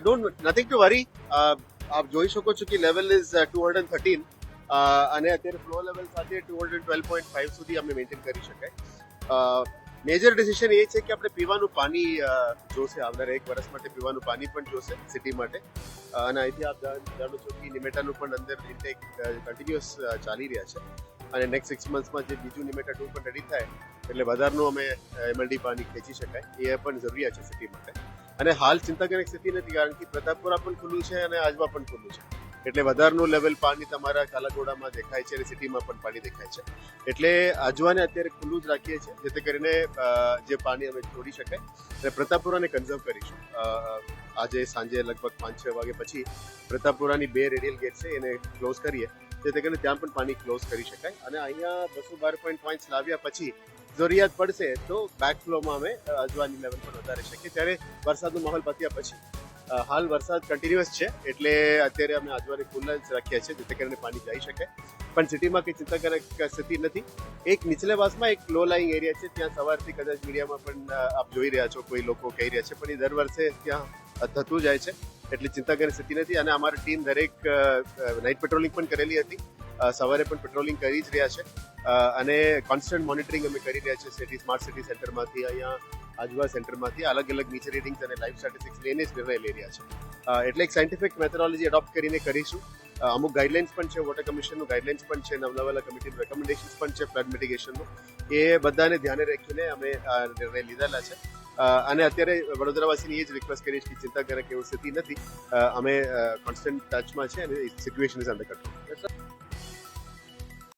Don't nothing to વરી. આપ જોઈ શકો છો કે લેવલ ઇઝ 213 અને અત્યારે ફ્લો લેવલ સાથે 212.5 સુધી અમે મેન્ટેન કરી શકાય. મેજર ડિસિઝન એ છે કે આપણે પીવાનું પાણી જોશે, આવનાર 1 વર્ષ માટે પીવાનું પાણી પણ જોશે સિટી માટે. અને અહીંથી આપ જાણો છો કે નિમેટાનું પણ અંદર ઇન્ટેક કન્ટિન્યુઅસ ચાલી રહ્યા છે અને નેક્સ્ટ 6 મંથ્સમાં જે બીજું નિમેટા 2 પણ રેડી થાય એટલે વધારનું અમે એમએલડી પાણી ખેંચી શકાય એ પણ જરૂરિયાત છે સિટી માટે. અને હાલ ચિંતાજનક સ્થિતિ નથી, કારણ કે પ્રતાપપુરા પણ ખુલ્લું છે અને આજવા પણ ખુલ્લું છે, એટલે વધારનું લેવલ પાણી તમારા કાલાઘોડામાં દેખાય છે અને સિટીમાં પણ પાણી દેખાય છે. એટલે આજવાને અત્યારે ખુલ્લું જ રાખીએ છીએ જેથી કરીને જે પાણી અમે છોડી શકાય અને પ્રતાપપુરાને કન્ઝર્વ કરીશું. આજે સાંજે લગભગ 5-6 વાગે પછી પ્રતાપપુરાની 2 રેડિયલ ગેટ છે એને ક્લોઝ કરીએ જેથી કરીને ત્યાં પણ પાણી ક્લોઝ કરી શકાય. અને અહીંયા 212.5 લાવ્યા પછી જરૂરિયાત પડશે તો બેકફ્લોમાં અમે આજવાની લેવલ પર વધારી શકીએ, ત્યારે વરસાદનો માહોલ પત્યા પછી. હાલ વરસાદ કન્ટિન્યુઅસ છે એટલે અત્યારે અમે આજવાને ખુલ્લા જ રાખ્યા છે જેથી કરીને પાણી જઈ શકે. પણ સિટીમાં કંઈ ચિંતાજનક સ્થિતિ નથી. એક નીચલેવાસમાં એક લો લાઈંગ એરિયા છે, ત્યાં સવારથી કદાચ મીડિયામાં પણ આપ જોઈ રહ્યા છો કોઈ લોકો કહી રહ્યા છે, પણ એ દર વર્ષે ત્યાં થતું જાય છે એટલે ચિંતાજનક સ્થિતિ નથી. અને અમારી ટીમ દરેક નાઇટ પેટ્રોલિંગ પણ કરેલી હતી, સવારે પણ પેટ્રોલિંગ કરી જ રહ્યા છે અને કોન્સ્ટન્ટ મોનિટરિંગ અમે કરી રહ્યા છીએ સિટી સ્માર્ટ સિટી સેન્ટરમાંથી, અહીંયા આજવા સેન્ટરમાંથી અલગ અલગ નીચે રીડિંગ્સ અને લાઈફ સ્ટેટિસ્ટિક્સ લઈને જ નિર્ણય લઈ રહ્યા છે. એટલે એક સાયન્ટિફિક મેથોડોલોજી એડોપ્ટ કરીને કરીશું. અમુક ગાઈડલાઇન્સ પણ છે, વોટર કમિશનનું ગાઈડલાઇન્સ પણ છે, નવલાવાલા કમિટીનું રેકમેન્ડેશન્સ પણ છે ફ્લડ મિટિગેશનનું. એ બધાને ધ્યાને રાખીને અમે આ નિર્ણય લીધેલા છે. અને અત્યારે વડોદરાવાસીની એ જ રિક્વેસ્ટ કરીશ કે ચિંતાજનક એવું સ્થિતિ નથી, અમે કોન્સ્ટન્ટ ટચમાં છે અને સિચ્યુએશન ઇઝ અંડર કંટ્રોલ.